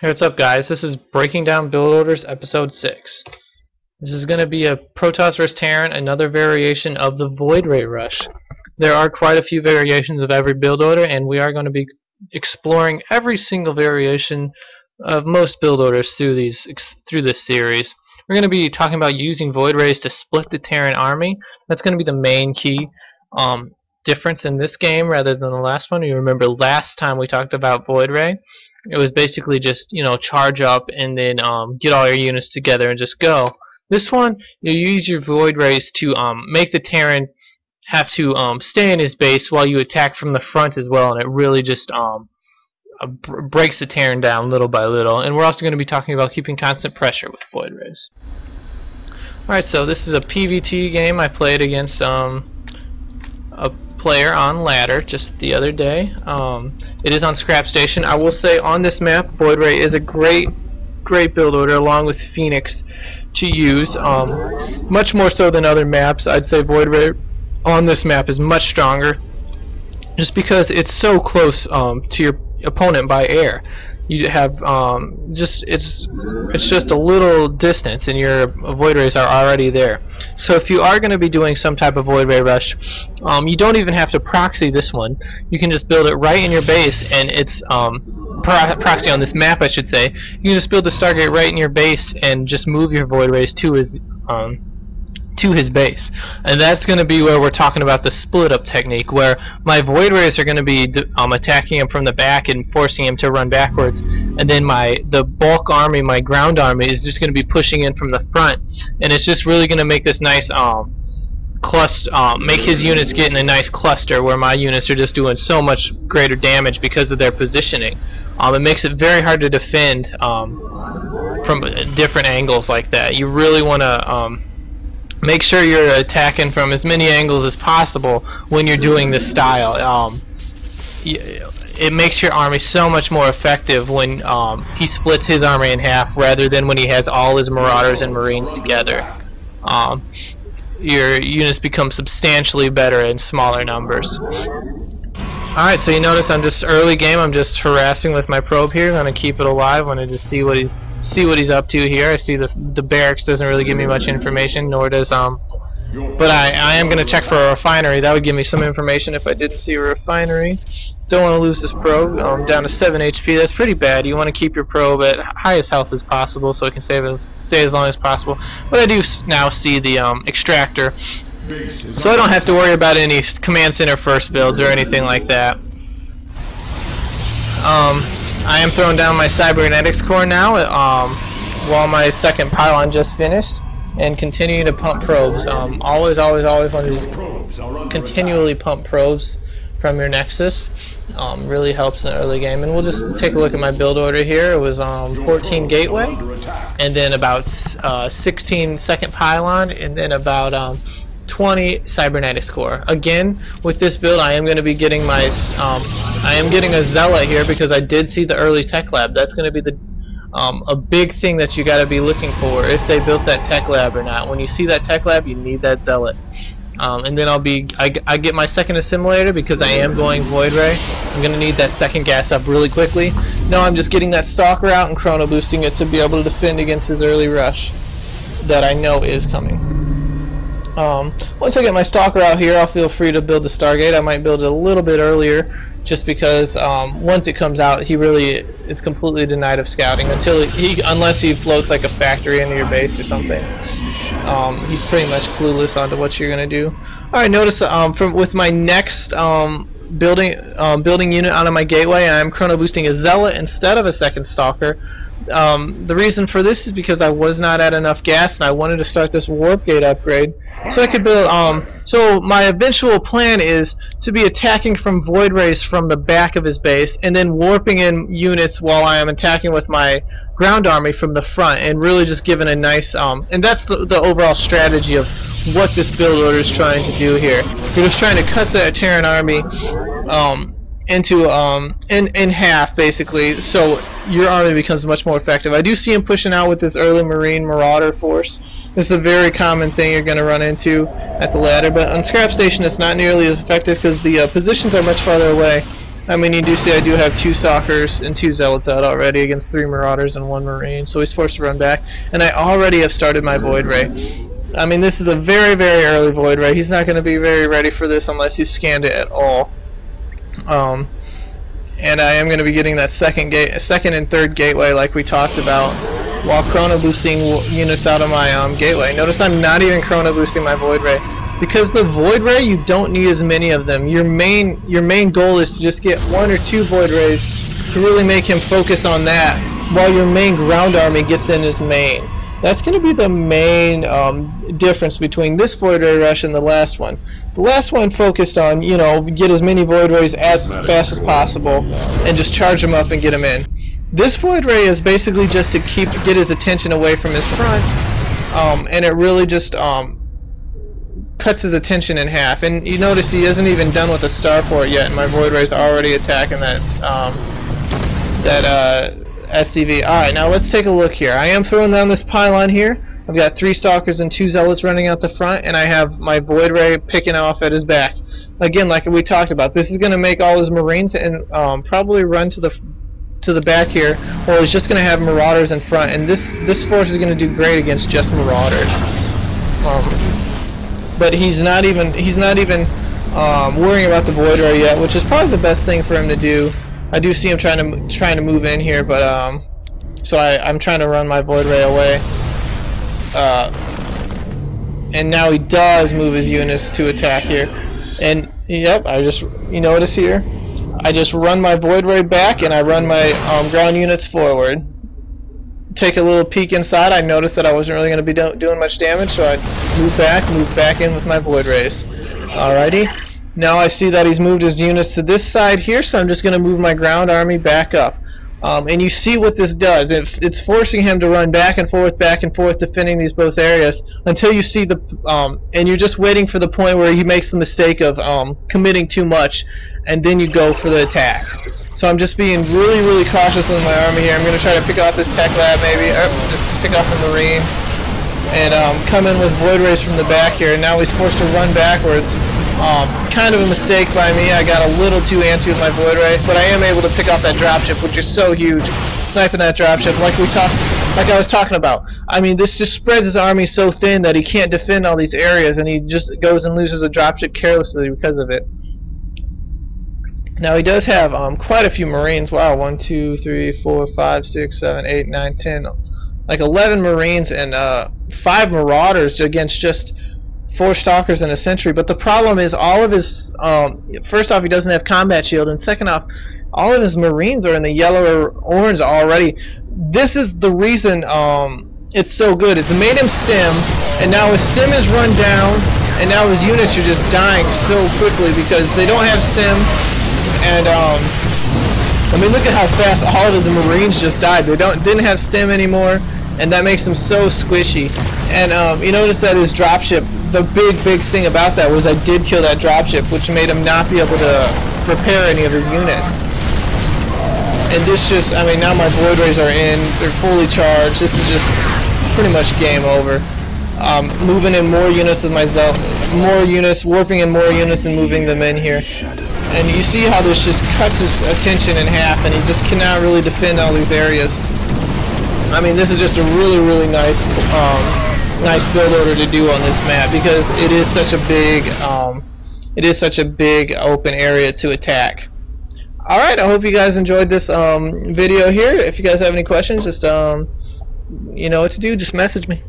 Hey, what's up, guys? This is Breaking Down Build Orders, Episode 6. This is going to be a Protoss vs. Terran, another variation of the Void Ray Rush. There are quite a few variations of every build order, and we are going to be exploring every single variation of most build orders through this series. We're going to be talking about using Void Rays to split the Terran army. That's going to be the main key difference in this game rather than the last one. You remember last time we talked about Void Ray. It was basically just, charge up and then get all your units together and just go. This one, you use your Void Rays to make the Terran have to stay in his base while you attack from the front as well, and it really just breaks the Terran down little by little. And we're also going to be talking about keeping constant pressure with Void Rays. Alright, so this is a PvT game. I played against a player on ladder just the other day. It is on Scrap Station. I will say on this map, Void Ray is a great build order along with Phoenix to use. Much more so than other maps. I'd say Void Ray on this map is much stronger just because it's so close to your opponent by air. You have it's just a little distance and your Void Rays are already there. So if you are going to be doing some type of Void Ray rush, you don't even have to proxy this one. You can just build it right in your base, and it's proxy on this map, I should say. You can just build the Stargate right in your base and just move your Void Rays to his base. And that's going to be where we're talking about the split up technique, where my Void Rays are going to be attacking him from the back and forcing him to run backwards, and then the bulk army, my ground army, is just going to be pushing in from the front, and it's just really going to make this nice make his units get in a nice cluster where my units are just doing so much greater damage because of their positioning. It makes it very hard to defend from different angles like that. You really want to make sure you're attacking from as many angles as possible when you're doing this style. It makes your army so much more effective when he splits his army in half rather than when he has all his Marauders and Marines together. Your units become substantially better in smaller numbers. Alright, so you notice I'm just early game, I'm just harassing with my probe here. I'm going to keep it alive. I want to just see what he's up to here. I see the barracks doesn't really give me much information, nor does but I am going to check for a refinery. That would give me some information if I didn't see a refinery. Don't want to lose this probe. Down to 7 HP. That's pretty bad. You want to keep your probe at highest health as possible so it can stay as long as possible. But I do now see the extractor, so I don't have to worry about any command center first builds or anything like that. I am throwing down my cybernetics core now while my second pylon just finished, and continuing to pump probes. Always want to continually pump probes from your Nexus. Really helps in the early game. And we'll just take a look at my build order here. It was 14 gateway, and then about 16 second pylon, and then about 20 cybernetics core. Again, with this build, I am going to be getting my I am getting a zealot here because I did see the early tech lab. That's going to be a big thing that you got to be looking for if they built that tech lab or not. When you see that tech lab, you need that zealot. And then I get my second assimilator because I am going Void Ray. I'm going to need that second gas up really quickly. No, I'm just getting that stalker out and chrono boosting it to be able to defend against his early rush that I know is coming. Once I get my stalker out here, I'll feel free to build the Stargate. I might build it a little bit earlier just because once it comes out, he really is completely denied of scouting unless he floats like a factory into your base or something. He's pretty much clueless onto what you're gonna do. Alright, notice with my next building unit out of my gateway, I'm chrono boosting a zealot instead of a second stalker. The reason for this is because I was not at enough gas and I wanted to start this warp gate upgrade so I could build. So my eventual plan is to be attacking from Void Rays from the back of his base and then warping in units while I am attacking with my ground army from the front, and really just giving a nice and that's the overall strategy of what this build order is trying to do here. You're just trying to cut the Terran army into in half basically, so your army becomes much more effective. I do see him pushing out with this early Marine Marauder force. This is a very common thing you're going to run into at the ladder, but on Scrap Station it's not nearly as effective because the positions are much farther away. I mean, you do see I do have 2 stalkers and 2 zealots out already against 3 marauders and 1 marine, so he's forced to run back. And I already have started my void ray. I mean, this is a very, very early void ray. He's not going to be very ready for this unless he's scanned it at all. And I am going to be getting that second and third gateway like we talked about, while chrono boosting units out of my gateway. Notice I'm not even chrono boosting my void ray. Because the void ray, you don't need as many of them. Your main goal is to just get 1 or 2 void rays to really make him focus on that, while your main ground army gets in his main. That's going to be the main difference between this void ray rush and the last one. The last one focused on, you know, get as many void rays as fast as possible and just charge them up and get them in. This void ray is basically just to get his attention away from his front, and it really just cuts his attention in half. And you notice he isn't even done with the starport yet, and my void ray's already attacking that SCV. Alright, now let's take a look here. I am throwing down this pylon here. I've got 3 stalkers and 2 zealots running out the front, and I have my void ray picking off at his back. Again, like we talked about, this is going to make all his marines and probably run to the back here, or he's just going to have marauders in front, and this force is going to do great against just marauders. But he's not even worrying about the void ray yet, which is probably the best thing for him to do. I do see him trying to move in here, but so I'm trying to run my void ray away. And now he does move his units to attack here. And yep, you notice here, I just run my void ray back and I run my ground units forward. Take a little peek inside. I noticed that I wasn't really going to be doing much damage, so I move back in with my void rays. Alrighty. Now I see that he's moved his units to this side here, so I'm just going to move my ground army back up. And you see what this does. It's forcing him to run back and forth, defending these both areas until you see the and you're just waiting for the point where he makes the mistake of committing too much, and then you go for the attack. So I'm just being really, really cautious with my army here. I'm going to try to pick off this tech lab, maybe, just pick off the marine, and come in with void rays from the back here. And now he's forced to run backwards. Kind of a mistake by me. I got a little too antsy with my void ray, but I am able to pick off that dropship, which is so huge. Sniping that dropship, like I was talking about. I mean, this just spreads his army so thin that he can't defend all these areas, and he just goes and loses a dropship carelessly because of it. Now he does have quite a few marines. Wow, 1, 2, 3, 4, 5, 6, 7, 8, 9, 10, like 11 marines and 5 marauders against just 4 stalkers and a sentry. But the problem is all of his first off, he doesn't have combat shield, and second off, all of his marines are in the yellow or orange already. This is the reason it's so good. It's made him stim, and now his stim is run down, and now his units are just dying so quickly because they don't have stim. And I mean, look at how fast all of the marines just died. They didn't have stim anymore, and that makes them so squishy. And you notice that his dropship, the big thing about that was I did kill that dropship, which made him not be able to repair any of his units. And this just, I mean, now my void rays are in, they're fully charged. This is just pretty much game over. Moving in more units with my zealot, warping in more units and moving them in here. And you see how this just cuts his attention in half, and he just cannot really defend all these areas. I mean, this is just a really nice build order to do on this map, because it is such a big open area to attack. Alright, I hope you guys enjoyed this video here. If you guys have any questions, just you know what to do, just message me.